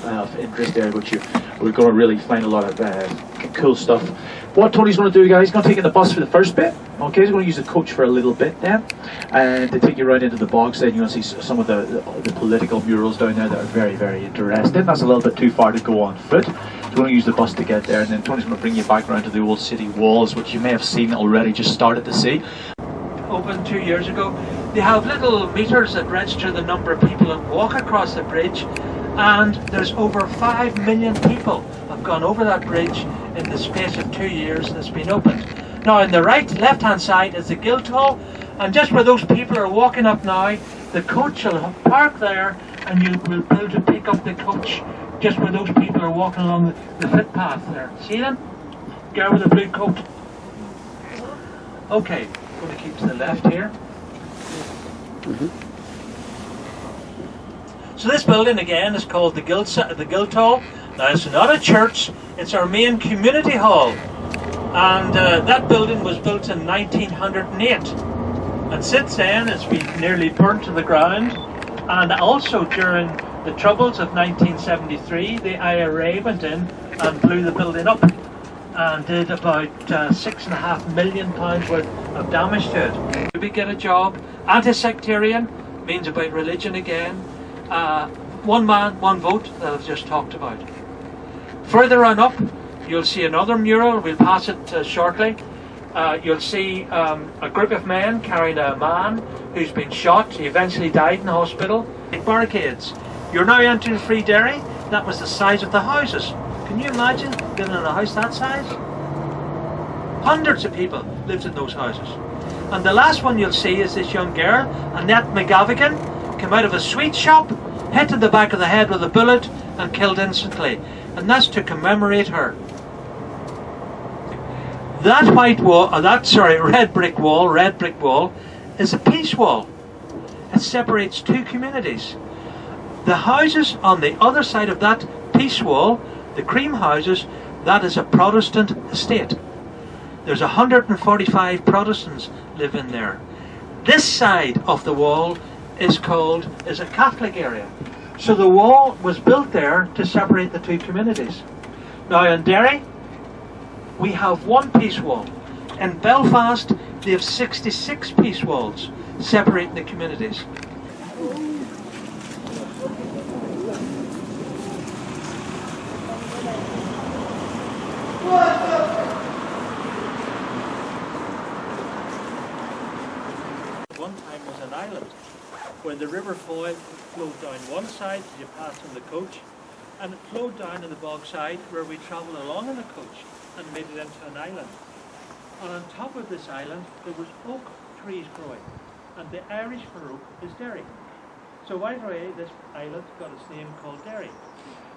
of interest there, which we're going to really find a lot of cool stuff. What Tony's going to do, guys, he's going to take in the bus for the first bit. Okay, he's going to use the coach for a little bit then, and to take you right into the bogs. Then you're going to see some of the political murals down there that are very, very interesting. That's a little bit too far to go on foot. So we're going to use the bus to get there, and then Tony's going to bring you back around to the old city walls, which you may have seen already, just started to see. Opened 2 years ago. They have little meters that register the number of people that walk across the bridge, and there's over 5 million people have gone over that bridge in the space of 2 years that it's been opened. Now on the left hand side is the Guildhall, and just where those people are walking up now, the coach will park there, and you will be able to pick up the coach just where those people are walking along the footpath there. See them? Girl with the blue coat. Okay, I'm going to keep to the left here. So this building again is called the Guildhall. Now it's not a church, it's our main community hall. And that building was built in 1908. And since then it's been nearly burnt to the ground. And also during the Troubles of 1973, the IRA went in and blew the building up and did about £6.5 million worth of damage to it. We get a job. Anti-sectarian means about religion again. One man, one vote that I've just talked about. Further on up, you'll see another mural. We'll pass it shortly. You'll see a group of men carrying a man who's been shot. He eventually died in the hospital. Barricades. You're now entering Free Derry. That was the size of the houses. Can you imagine living in a house that size? Hundreds of people lived in those houses. And the last one you'll see is this young girl, Annette McGavigan, came out of a sweet shop, hit in the back of the head with a bullet and killed instantly. And that's to commemorate her. That red brick wall is a peace wall. It separates two communities. The houses on the other side of that peace wall, the cream houses, that is a Protestant estate. There's 145 Protestants live in there. This side of the wall is a Catholic area. So the wall was built there to separate the two communities. Now in Derry, we have one peace wall. In Belfast, they have 66 peace walls separating the communities. One time was an island where the River Foyle flowed down one side, you passed on the coach, and it flowed down on the bog side where we travelled along in the coach and made it into an island. And on top of this island there was oak trees growing, and the Irish for oak is Derry. So right away this island got its name called Derry.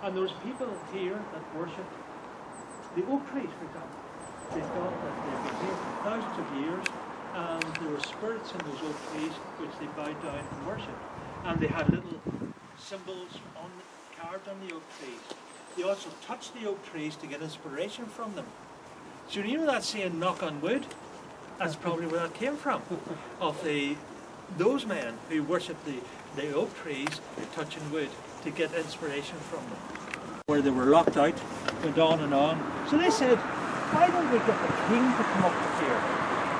And there was people here that worshipped the oak trees, for example. They thought that they'd been here for thousands of years, and there were spirits in those oak trees which they bowed down and worshipped. And they had little symbols carved on the oak trees. They also touched the oak trees to get inspiration from them. So you know that saying, knock on wood? That's probably where that came from. Of those men who worshipped the oak trees, touching wood to get inspiration from them. Where they were locked out, went on and on. So they said, why don't we get the king to come up here?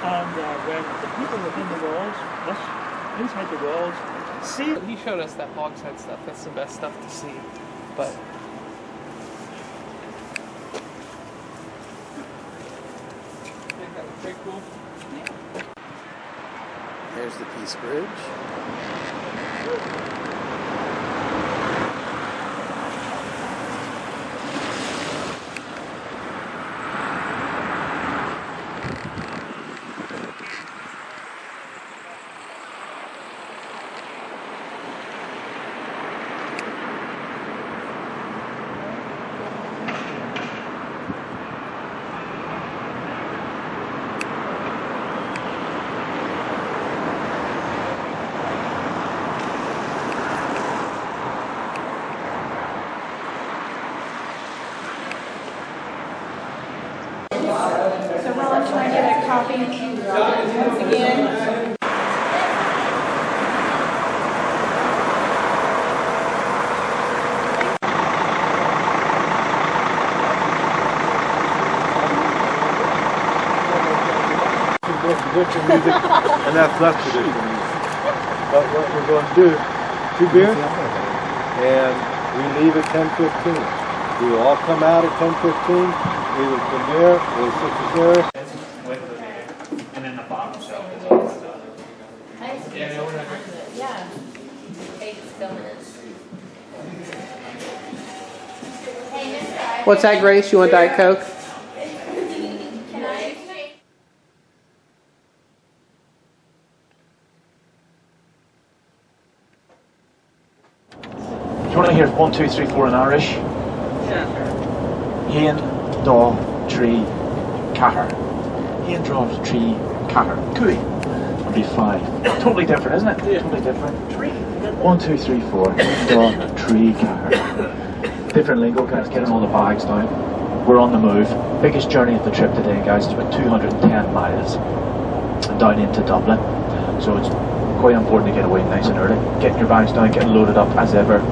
And when the people within the walls, inside the walls, see. He showed us that hogshead stuff. That's the best stuff to see. But very cool. There's the Peace Bridge. So Ron, can I get a copy once again? traditional music, and that's less traditional music. But what we're going to do, 2 beers, and we leave at 10:15. We will all come out at 10:15. We will come there, we'll sit there. And then the bottom shelf is Yeah. Hey, it's filming us. Hey, Mr. What's that, Grace? You want Diet Coke? Can I? Do you want to hear 1, 2, 3, 4 in Irish? Ian, Daw, Tree, Cahar. Ian, Daw, Tree, Cahar. Cooey. That'll be 5. Totally different, isn't it? Totally different. 1, 2, 3, 4. Ian, Daw, Tree, Cahar. Different lingo, guys. Getting all the bags down. We're on the move. Biggest journey of the trip today, guys. It's about 210 miles down into Dublin. So it's quite important to get away nice and early. Getting your bags down, getting loaded up as ever.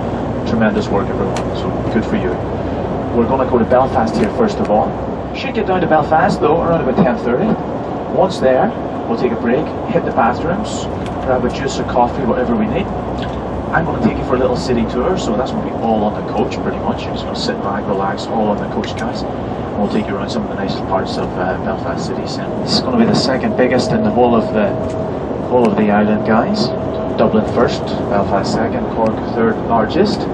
Tremendous work, everyone. So good for you. We're going to go to Belfast here first of all. Should get down to Belfast though around about 10:30. Once there, we'll take a break, hit the bathrooms, grab a juice or coffee, whatever we need. I'm going to take you for a little city tour, so that's going to be all on the coach pretty much. You're just going to sit back, relax, all on the coach, guys. And we'll take you around some of the nicest parts of Belfast city centre. This is going to be the second biggest in the whole of the island, guys. Dublin first, Belfast second, Cork third largest.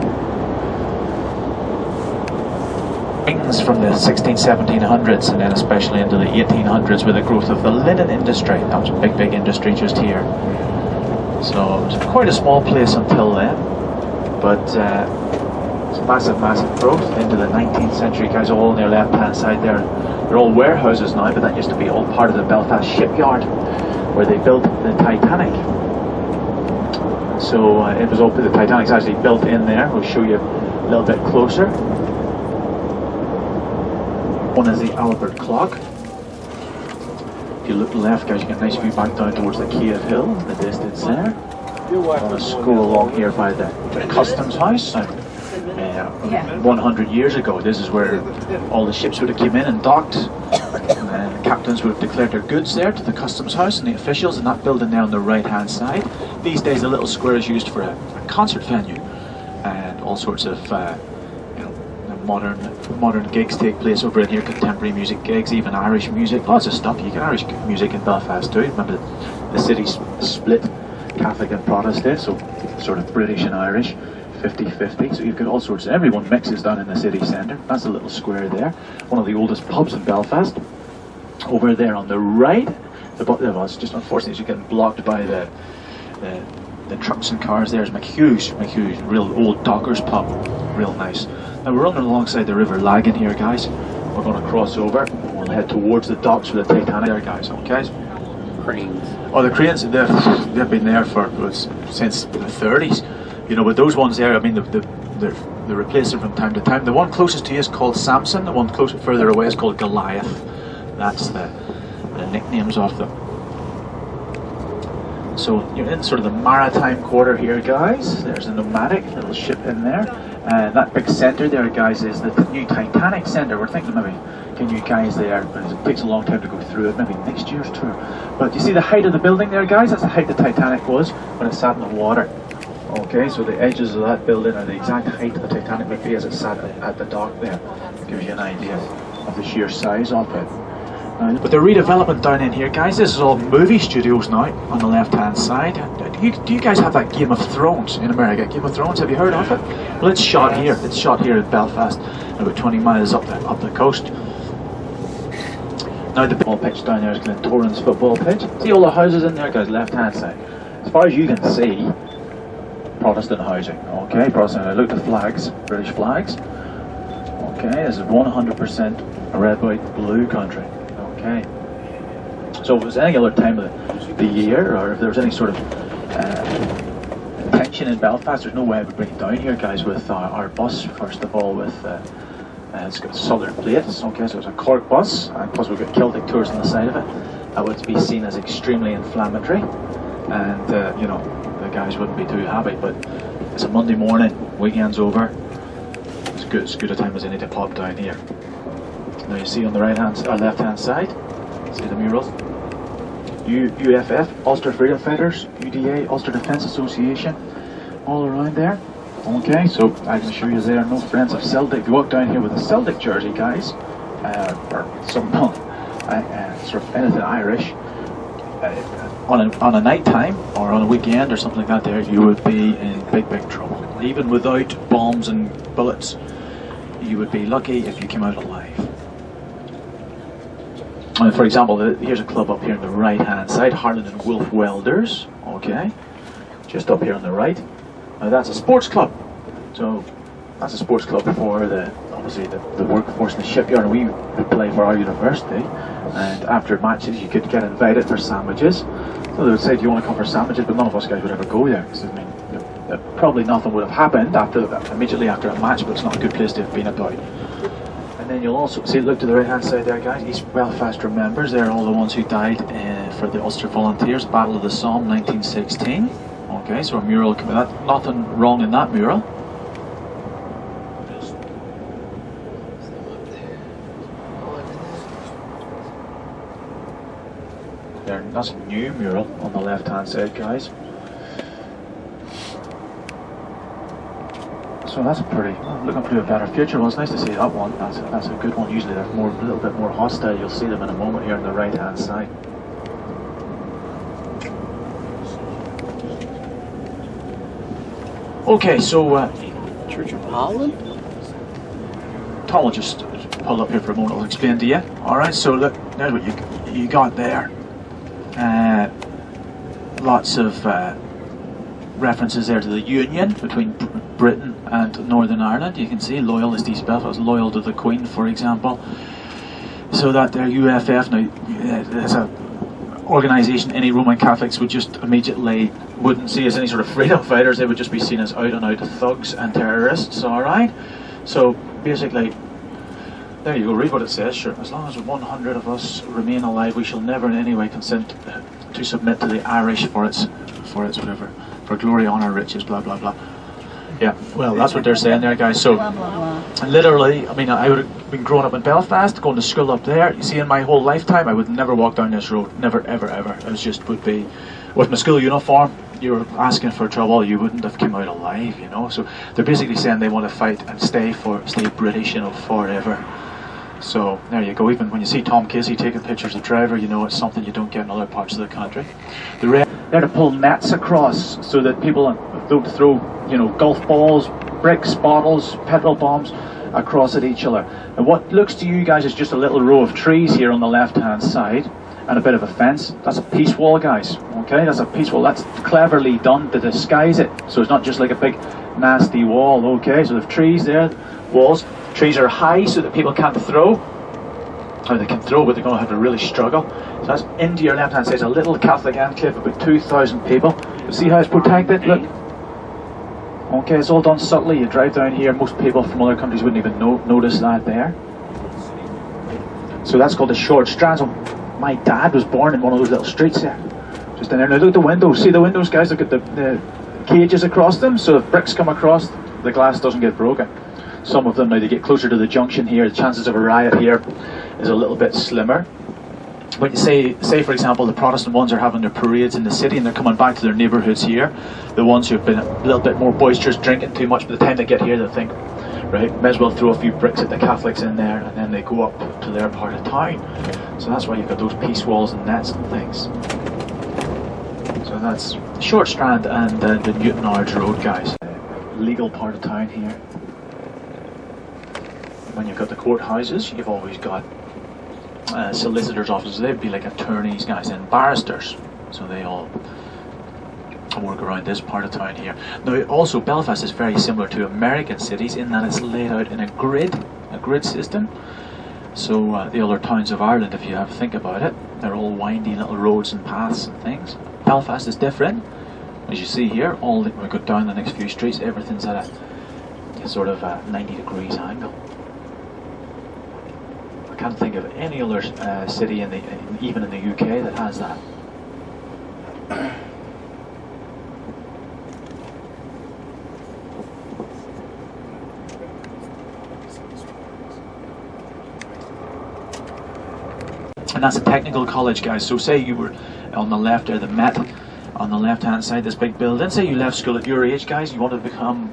Things from the 1700s and then especially into the 1800s with the growth of the linen industry. That was a big industry just here. So it was quite a small place until then, but it's massive growth into the 19th century, guys. All on their left hand side there, they're all warehouses now, but that used to be all part of the Belfast shipyard where they built the Titanic. So it was open, the Titanic's actually built in there. We'll show you a little bit closer. One is the Albert Clock. If you look left, guys, you get a nice view back down towards the Kiev Hill in the distance there. Let's go along here by the Customs House. 100 years ago, this is where all the ships would have come in and docked. And the captains would have declared their goods there to the Customs House and the officials in that building there on the right hand side. These days, the little square is used for a concert venue and all sorts of modern gigs take place over in here, contemporary music gigs, even Irish music, lots of stuff. You get Irish music in Belfast too. Remember the city's split, Catholic and Protestant, so sort of British and Irish, 50-50. So you've got all sorts, everyone mixes down in the city centre. That's a little square there, one of the oldest pubs in Belfast. Over there on the right, it's just unfortunately you're getting blocked by the trucks and cars. There's McHugh's, real old dockers pub, real nice. Now we're running alongside the River Lagan here, guys. We're going to cross over. We'll head towards the docks for the Titanic there, guys. Okay? Cranes. Oh, the cranes, they've been there since the 30s. You know, but those ones there, I mean, they replace them from time to time. The one closest to you is called Samson. The one further away is called Goliath. That's the nicknames of them. So you're in sort of the maritime quarter here, guys. There's a nomadic little ship in there. And that big centre there, guys, is the new Titanic Centre. We're thinking maybe getting you guys there, but it takes a long time to go through it, maybe next year's tour. But you see the height of the building there, guys? That's the height the Titanic was when it sat in the water. Okay, so the edges of that building are the exact height the Titanic would be as it sat at the dock there. Gives you an idea of the sheer size of it. But the redevelopment down in here, guys, this is all movie studios now on the left-hand side. Do you guys have that Game of Thrones in America? Game of Thrones, have you heard of it? Well, it's shot here. It's shot here in Belfast, about 20 miles up the coast. Now the football pitch down there is Glentoran's football pitch. See all the houses in there, guys, left-hand side. As far as you can see, Protestant housing. Okay, Protestant. Look at the flags, British flags. Okay, this is 100% a red, white, blue country. Okay. So if it was any other time of the year, or if there was any sort of tension in Belfast, there's no way I would bring it down here, guys, with our bus, first of all, with it's got southern plates. Okay, so it's a Cork bus, and plus we've got Celtic tours on the side of it. That would be seen as extremely inflammatory, and you know, the guys wouldn't be too happy. But it's a Monday morning, weekend's over. It's good a time as any to pop down here. Now you see on the left hand side, see the murals? UFF, Ulster Freedom Fighters, UDA, Ulster Defence Association, all around there. Okay, so I can show you there, no friends of Celtic. If you walk down here with a Celtic jersey, guys, or some sort of anything Irish, on a night time or on a weekend or something like that, there you would be in big trouble. Even without bombs and bullets, you would be lucky if you came out alive. And for example, here's a club up here on the right hand side, Harland and Wolff Welders. Okay, just up here on the right. Now that's a sports club. So that's a sports club for obviously the workforce in the shipyard. And we would play for our university, and after matches you could get invited for sandwiches. So they would say, do you want to come for sandwiches? But none of us guys would ever go there, because I mean, probably nothing would have happened immediately after a match, but it's not a good place to have been about. And then you'll also see, look to the right hand side there, guys, East Belfast Remembers. They're all the ones who died for the Ulster Volunteers, Battle of the Somme 1916. Okay, so a mural, nothing wrong in that mural. That's a new mural on the left hand side, guys. So that's looking to a better future. Well, it's nice to see that one. That's a good one. Usually they're a little bit more hostile. You'll see them in a moment here on the right hand side. Okay, so Church of Holland? Tom will just pull up here for a moment. I'll explain to you. Alright, so look, there's what you got there. Lots of references there to the union between Britain and Northern Ireland. You can see Loyalist East Belfast, loyal to the Queen, for example. So that their UFF now as a organisation, any Roman Catholics would just immediately wouldn't see as any sort of freedom fighters. They would just be seen as out and out thugs and terrorists. All right. So basically, there you go. Read what it says. Sure. As long as 100 of us remain alive, we shall never in any way consent to submit to the Irish for its whatever, for glory, honour, riches, blah blah blah. Yeah, well, that's what they're saying there, guys. So, literally, I mean, I would have been growing up in Belfast, going to school up there. You see, in my whole lifetime, I would never walk down this road. Never, ever, ever. It was just would be, with my school uniform, you were asking for trouble, you wouldn't have come out alive, you know. So, they're basically saying they want to fight and stay British, you know, forever. So, there you go. Even when you see Tom Casey taking pictures of Driver, you know it's something you don't get in other parts of the country. They're to pull nets across so that people don't throw, you know, golf balls, bricks, bottles, petrol bombs across at each other. And what looks to you guys is just a little row of trees here on the left hand side and a bit of a fence. That's a peace wall, guys. Okay, that's a peace wall. That's cleverly done to disguise it, so it's not just like a big nasty wall. Okay, so the trees there, walls. Trees are high so that people can't throw. Or they can throw, but they're going to have to really struggle. So that's into your left hand side. It's a little Catholic enclave, about 2,000 people. You see how it's protected? Look. Okay, it's all done subtly. You drive down here, most people from other countries wouldn't even notice that there. So that's called the Short Strand. So my dad was born in one of those little streets there. Just in there. Now look at the windows. See the windows, guys? Look at the cages across them. So if bricks come across, the glass doesn't get broken. Some of them, now they get closer to the junction here, the chances of a riot here is a little bit slimmer. But you say for example, the Protestant ones are having their parades in the city and they're coming back to their neighbourhoods here. The ones who've been a little bit more boisterous, drinking too much, by the time they get here they'll think, right, may as well throw a few bricks at the Catholics in there, and then they go up to their part of town. So that's why you've got those peace walls and nets and things. So that's Short Strand and the Newtownards Road, guys. Legal part of town here. When you've got the courthouses, you've always got solicitors' offices. They'd be like attorneys, guys, and barristers. So they all work around this part of town here. Now, also, Belfast is very similar to American cities in that it's laid out in a grid system. So the other towns of Ireland, if you have to think about it, they're all windy little roads and paths and things. Belfast is different. As you see here, when we go down the next few streets, everything's at a sort of 90 degrees angle. I can't think of any other city even in the UK that has that. And that's a technical college, guys. So say you were on the left there, the Met. On the left hand side, this big building. Say you left school at your age, guys, you wanted to become,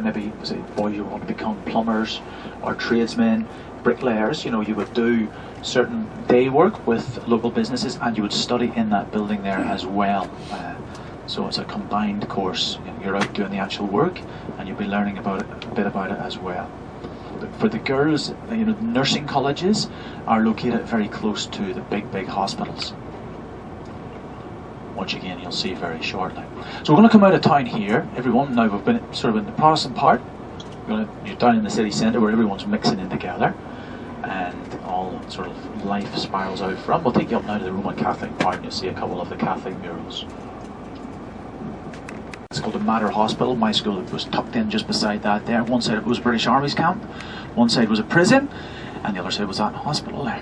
maybe, say, boys, you want to become plumbers or tradesmen, bricklayers, you know, you would do certain day work with local businesses and you would study in that building there as well. So it's a combined course. You're out doing the actual work and you'll be learning about it, a bit about it as well. For the girls, you know, the nursing colleges are located very close to the big hospitals, which again you'll see very shortly. So we're going to come out of town here, everyone. Now we've been sort of in the Protestant part. You're down in the city centre where everyone's mixing in together and all sort of life spirals out from. We'll take you up now to the Roman Catholic part and you'll see a couple of the Catholic murals. It's called the Mater Hospital. My school was tucked in just beside that there. One side it was British Army's camp, one side was a prison, and the other side was that hospital there.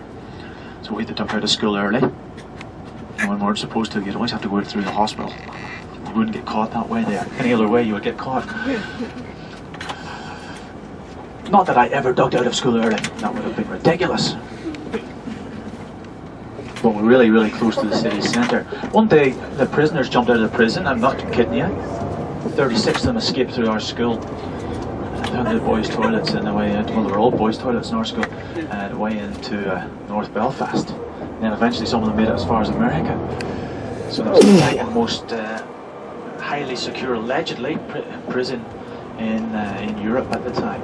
So we had to duck out of school early. And when we weren't supposed to, you'd always have to go through the hospital. You wouldn't get caught that way there. Any other way you would get caught. Not that I ever ducked out of school early. That would have been ridiculous. But we're really close to the city centre. One day the prisoners jumped out of the prison, I'm not kidding you. 36 of them escaped through our school. Down to the boys' toilets and the way into, well, they were all boys' toilets in our school, and way into North Belfast. And then eventually some of them made it as far as America. So that was the second most highly secure, allegedly, prison in Europe at the time.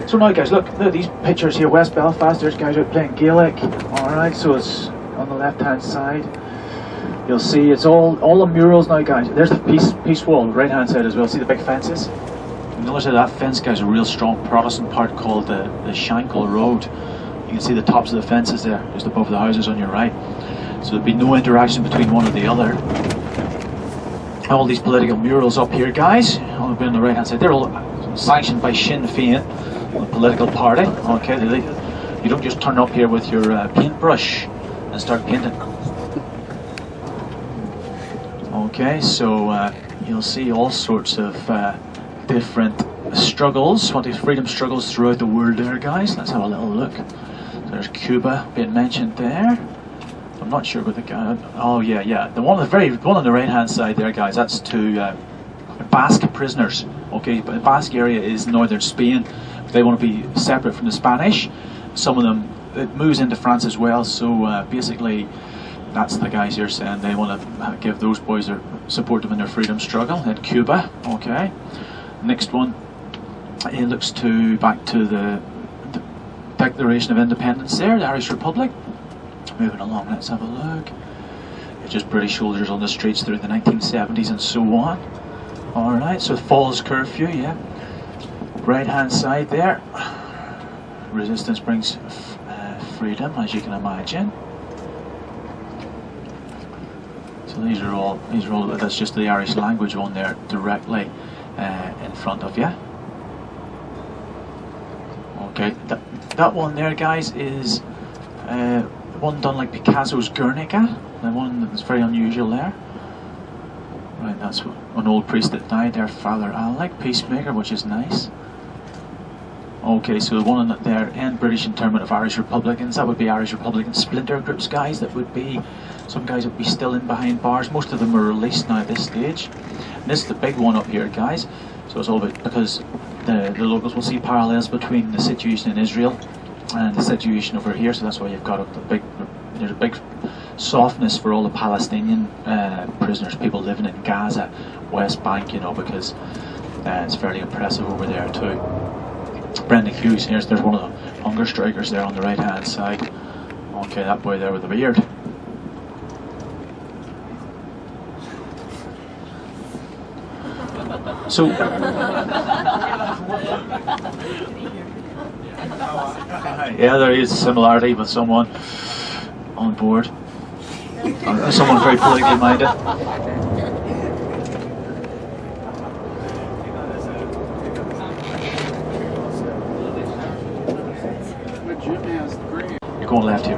So now guys, look at these pictures here. West Belfast, there's guys out playing Gaelic. Alright, so it's on the left hand side. You'll see it's all the murals now, guys. There's the peace wall, right hand side as well. See the big fences? On the other side of that fence, guys, a real strong Protestant part called the Shankill Road. You can see the tops of the fences there, just above the houses on your right. So there'd be no interaction between one or the other. All these political murals up here, guys, on the right hand side, they're all sanctioned by Sinn Féin, the political party. Okay, you don't just turn up here with your paintbrush and start painting. Okay, so you'll see all sorts of different struggles, freedom struggles throughout the world there, guys. Let's have a little look. So there's Cuba being mentioned there. I'm not sure what the guy. Oh yeah. The one on the right hand side there, guys. That's to Basque prisoners. Okay, but the Basque area is northern Spain. They want to be separate from the Spanish. Some of them, it moves into France as well. So basically, that's the guys here saying they want to give those boys their support them in their freedom struggle at Cuba. Okay. Next one, it looks back to the Declaration of Independence there, the Irish Republic. Moving along, let's have a look. It's just British soldiers on the streets through the 1970s and so on. Alright, so Falls Curfew, yeah. Right hand side there. Resistance brings freedom, as you can imagine. So these are all, that's just the Irish language one there directly in front of you. Okay, that one there, guys, is one done like Picasso's Guernica, the one that's very unusual there. Right, that's an old priest that died there, Father Alec, peacemaker, which is nice. Okay, so the one there, End British Internment of Irish Republicans, that would be Irish Republican splinter groups, guys. That would be, some guys would be still in behind bars. Most of them are released now at this stage. And this is the big one up here, guys. So it's all about, because the locals will see parallels between the situation in Israel and the situation over here, so that's why you've got there's a big softness for all the Palestinian prisoners, people living in Gaza, West Bank, you know, because it's fairly oppressive over there too. Brendan Hughes, there's one of the hunger strikers there on the right hand side. Okay, that boy there with the beard. So yeah, there is a similarity with someone on board, someone very politically minded. You're going left here.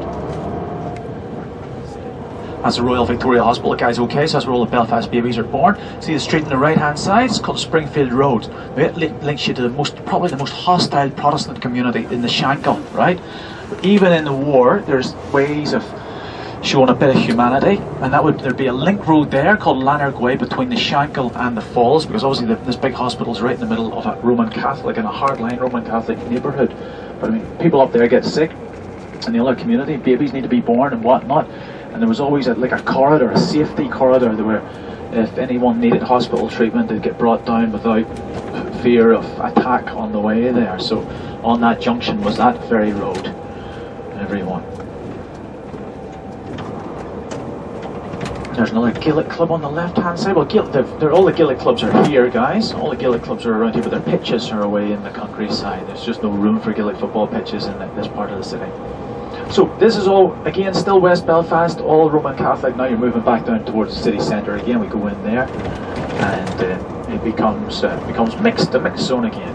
That's the Royal Victoria Hospital, guys. Okay, so that's where all the Belfast babies are born. See the street on the right hand side? It's called Springfield Road. It links you to probably the most hostile Protestant community in the Shankill, right? But even in the war, there's ways of showing a bit of humanity, and there'd be a link road there called Lanark Way between the Shankill and the Falls, because obviously this big hospital's right in the middle of a Roman Catholic and a hardline Roman Catholic neighbourhood. But I mean, people up there get sick in the other community, babies need to be born and whatnot, and there was always like a corridor, a safety corridor, where if anyone needed hospital treatment, they'd get brought down without fear of attack on the way there. So on that junction was that very road, everyone. There's another Gaelic club on the left hand side. Well, all the Gaelic clubs are here, guys. All the Gaelic clubs are around here, but their pitches are away in the countryside. There's just no room for Gaelic football pitches in this part of the city. So this is all, again, still West Belfast, all Roman Catholic. Now you're moving back down towards the city centre again. We go in there, and it becomes mixed, a mixed zone again.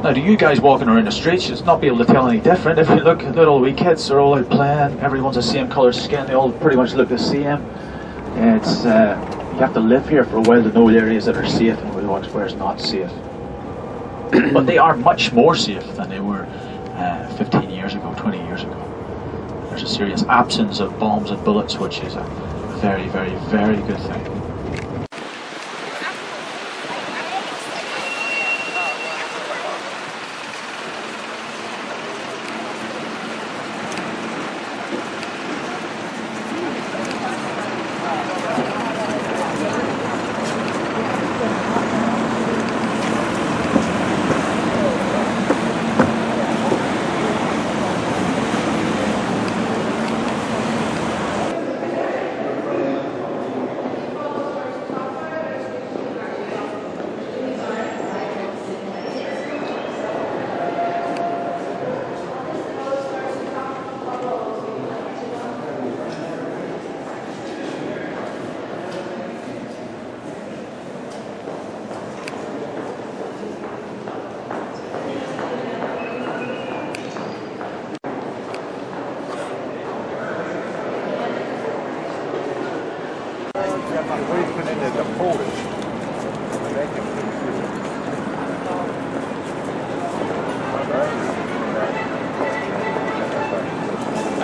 Now, to you guys walking around the streets, you'll not be able to tell any different. If you look, little wee kids are all out playing. Everyone's the same colour skin. They all pretty much look the same. It's you have to live here for a while to know the areas that are safe and where it's not safe. But they are much more safe than they were 15 years ago, 20 years ago. There's a serious absence of bombs and bullets, which is a very, very, very good thing.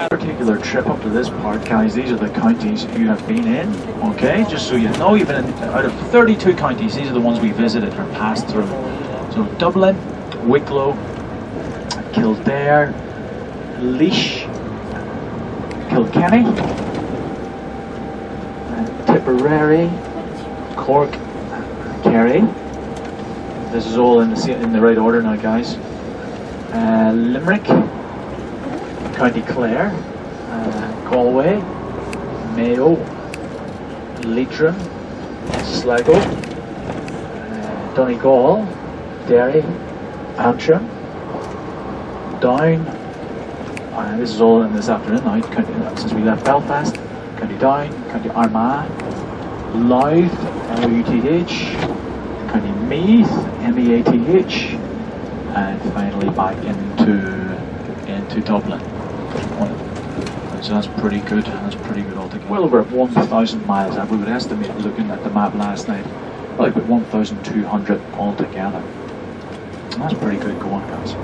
Particular trip up to this part, guys, these are the counties you have been in, okay, just so you know. You've been in, out of 32 counties, these are the ones we visited or passed through. So Dublin, Wicklow, Kildare, Laois, Kilkenny, Tipperary, Cork, Kerry. This is all in the right order now, guys. Limerick, County Clare, Galway, Mayo, Leitrim, Sligo, Donegal, Derry, Antrim, Down. This is all in this afternoon now, since we left Belfast. County Down, County Armagh, Louth, L-O-U-T-H, County Meath, M-E-A-T-H, and finally back into Dublin. So that's pretty good. That's pretty good altogether. Well over 1,000 miles. We would estimate, looking at the map last night, like about 1,200 altogether. And that's pretty good going, guys.